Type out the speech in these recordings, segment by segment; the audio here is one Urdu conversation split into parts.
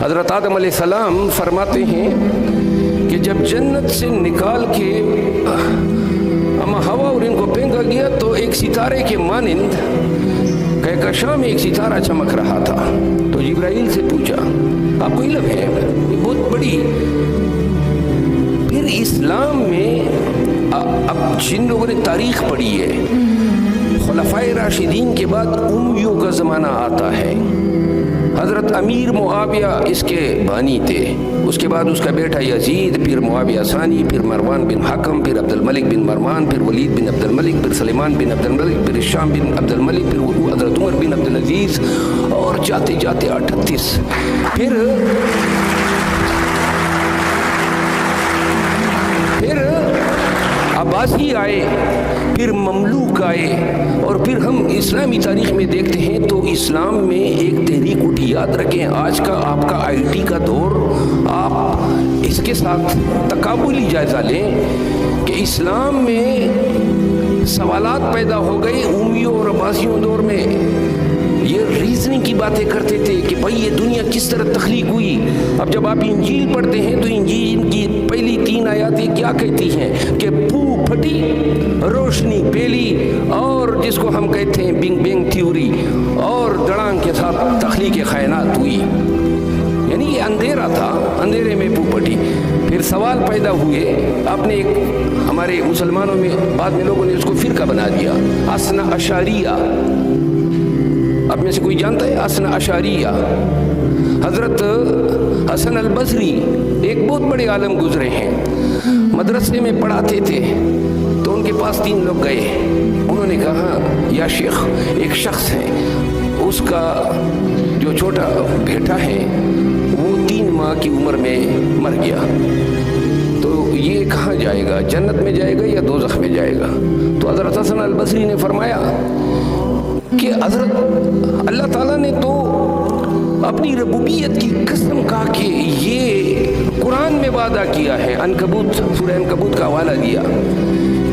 حضرت آدم علیہ السلام فرماتے ہیں کہ جب جنت سے نکال کے اما ہوا اور ان کو پھینکا گیا تو ایک ستارے کے مانند کہکشاں میں ایک ستارہ چمک رہا تھا. تو جبرائیل سے پوچھا آپ کو علم ہے یہ بہت بڑی. پھر اسلام میں اب جن لوگوں نے تاریخ پڑھی ہے خلفائے راشدین کے بعد امیوں کا زمانہ آتا ہے. حضرت امیر معاویہ اس کے بانی تھے, اس کے بعد اس کا بیٹا یزید, پھر معاویہ ثانی, پھر مروان بن حکم, پھر عبد الملک بن مروان, پھر ولید بن عبد الملک, پھر سلیمان بن عبد الملک, پھر ہشام بن عبد الملک, پھر حضرت عمر بن عبد العزیز, اور جاتے جاتے 38. پھر عباسی آئے, پھر مملوک آئے, اور پھر ہم اسلامی تاریخ میں دیکھتے ہیں تو اسلام میں ایک تحریک اٹھی. یاد رکھیں آج کا آپ کا آئی ٹی کا دور, آپ اس کے ساتھ تقابلی جائزہ لیں کہ اسلام میں سوالات پیدا ہو گئے امیوں اور عباسیوں دور میں. یہ ریزننگ کی باتیں کرتے تھے کہ بھائی یہ دنیا کس طرح تخلیق ہوئی. اب جب آپ انجیل پڑھتے ہیں تو انجیل کی پہلی 3 آیاتیں کیا کہتی ہیں کہ پو پھٹی, روشنی پھیلی, اور جس کو ہم کہتے ہیں بگ بینگ تھیوری, اور دڑانگ کے ساتھ تخلیق کائنات ہوئی. یعنی یہ اندھیرا تھا, اندھیرے میں پو پھٹی. پھر سوال پیدا ہوئے, آپ نے ایک ہمارے مسلمانوں میں بعد میں لوگوں نے اس کو فرقہ بنا دیا, اثنا اشاریہ. اب میں سے کوئی جانتا ہے اثنا اشاریہ؟ حضرت حسن البصری ایک بہت بڑے عالم گزرے ہیں, مدرسے میں پڑھاتے تھے. تو ان کے پاس 3 لوگ گئے, انہوں نے کہا یا شیخ ایک شخص ہے, اس کا جو چھوٹا بیٹا ہے وہ 3 ماہ کی عمر میں مر گیا, تو یہ کہاں جائے گا, جنت میں جائے گا یا دوزخ میں جائے گا؟ تو حضرت حسن البصری نے فرمایا کہ حضرت اللہ تعالیٰ نے تو اپنی ربوبیت کی قسم کہا کہ یہ قرآن میں وعدہ کیا ہے. عنکبوت, سورہ عنکبوت کا حوالہ دیا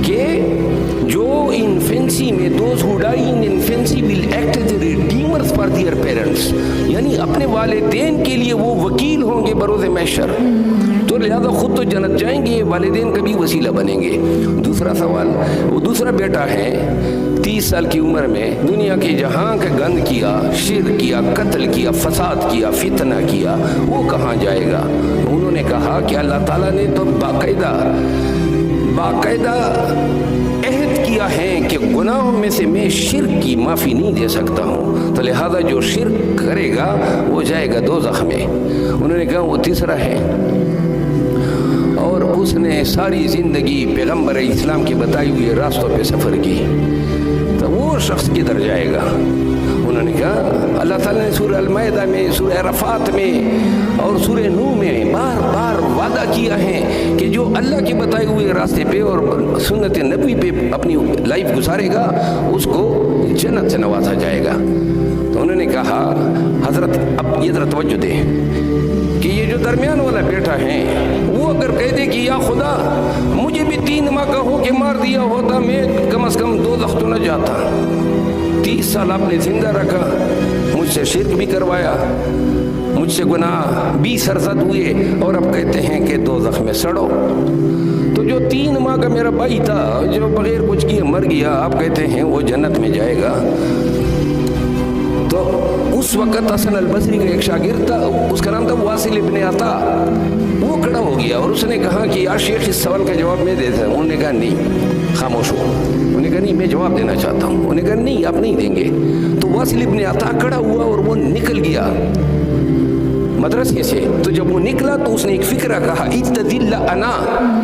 کہ جو انفینسی میں those who die in infancy will act as redeemers for their parents, یعنی اپنے والدین کے لیے وہ وکیل ہوں گے بروز محشر. تو لہذا خود تو جنت جائیں گے, والدین کا بھی وسیلہ بنیں گے. دوسرا سوال, وہ دوسرا بیٹا ہے 30 سال کی عمر میں دنیا کے جہاں کا گند کیا, شرک کیا, قتل کیا, فساد کیا, فتنہ کیا, وہ کہاں جائے گا؟ انہوں نے کہا کہ اللہ تعالیٰ نے تو باقاعدہ عہد کیا ہے کہ گناہوں میں سے میں شرک کی معافی نہیں دے سکتا ہوں, تو لہذا جو شرک کرے گا وہ جائے گا دوزخ میں. انہوں نے کہا وہ تیسرا ہے, اور اس نے ساری زندگی پیغمبر اسلام کے بتائی ہوئے راستوں پہ سفر کی, تو وہ شخص کدھر جائے گا؟ انہوں نے کہا اللہ تعالیٰ نے سورہ المائدہ میں, سورہ عرفات میں اور سورہ نوح میں بار بار وعدہ کیا ہے کہ جو اللہ کے بتائے ہوئے راستے پہ اور سنت نبوی پہ اپنی لائف گزارے گا اس کو جنت سے نوازا جائے گا. تو انہوں نے کہا حضرت اب یہ ذرا توجہ دیں کہ یہ جو درمیان والا بیٹا ہے وہ اگر کہہ دے کہ یا خدا مجھے بھی 3 ماہ کا ہو کے مار دیا ہوتا, میں کم از کم دوزخ تو نہ جاتا. 30 سال آپ نے زندہ رکھا, مجھ سے شرک بھی کروایا, مجھ سے گناہ بھی سرزد ہوئے, اور اب کہتے ہیں کہ دوزخ میں سڑو. تو جو 3 ماہ کا میرا بھائی تھا جو بغیر کچھ کیے مر گیا, آپ کہتے ہیں وہ جنت میں جائے گا. تو اس وقت حسن البصری کا ایک شاگرد تھا, اس کا نام تھا واصل ابن عطا. وہ کھڑا ہو گیا اور اس نے کہا کہ یا شیخ اس سوال کا جواب میں دیتا ہوں. انہوں نے کہا نہیں, خاموش ہو. انہوں نے کہا نہیں میں جواب دینا چاہتا ہوں. انہوں نے کہا نہیں آپ نہیں دیں گے. تو واصل ابن عطا کھڑا ہوا اور وہ نکل گیا مدرسے سے. تو جب وہ نکلا تو اس نے ایک فکرہ کہا اتدل انا,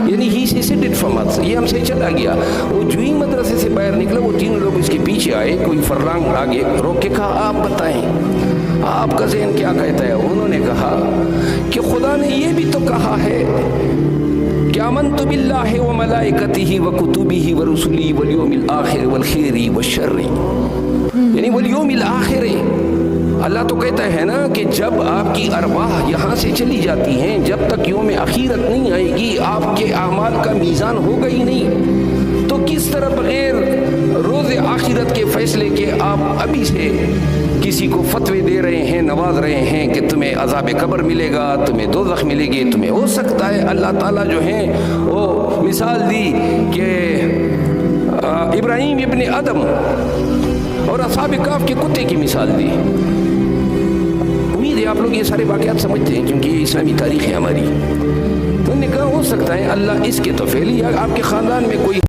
یعنی ہی سے سٹڈ فرام اس, یہ ہم سے چلا گیا. وہ جو ہی مدرسے سے باہر نکلا وہ 3 لوگ اس کے پیچھے آئے, کوئی فرلانگ آگے روک کے کہا آپ بتائیں آپ کا ذہن کیا کہتا ہے؟ انہوں نے کہا کہ خدا نے یہ بھی تو کہا ہے کہ آمنت باللہ و ملائکتہ و کتبہ و رسلہ والیوم الآخر والخیر والشر, یعنی والیوم الآخر. اللہ تو کہتا ہے نا کہ جب آپ کی ارواح یہاں سے چلی جاتی ہیں, جب تک یوم آخرت نہیں آئے گی آپ کے اعمال کا میزان ہوگا ہی نہیں. تو کس طرح بغیر روز آخرت کے فیصلے کے آپ ابھی سے کسی کو فتوے دے رہے ہیں، نواز رہے ہیں کہ تمہیں عذاب قبر ملے گا، تمہیں دوزخ ملے گی، تمہیں ہو سکتا ہے اللہ تعالیٰ جو ہیں وہ مثال دی کہ ابراہیم ابن ادم اور اصحاب کہف کے کتے کی مثال دی۔ امید ہے آپ لوگ یہ سارے واقعات سمجھتے ہیں کیونکہ یہ اسلامی تاریخ ہے ہماری۔ تو انہوں نے کہا ہو سکتا ہے اللہ اس کے تو فعلی یا آپ کے خاندان میں کوئی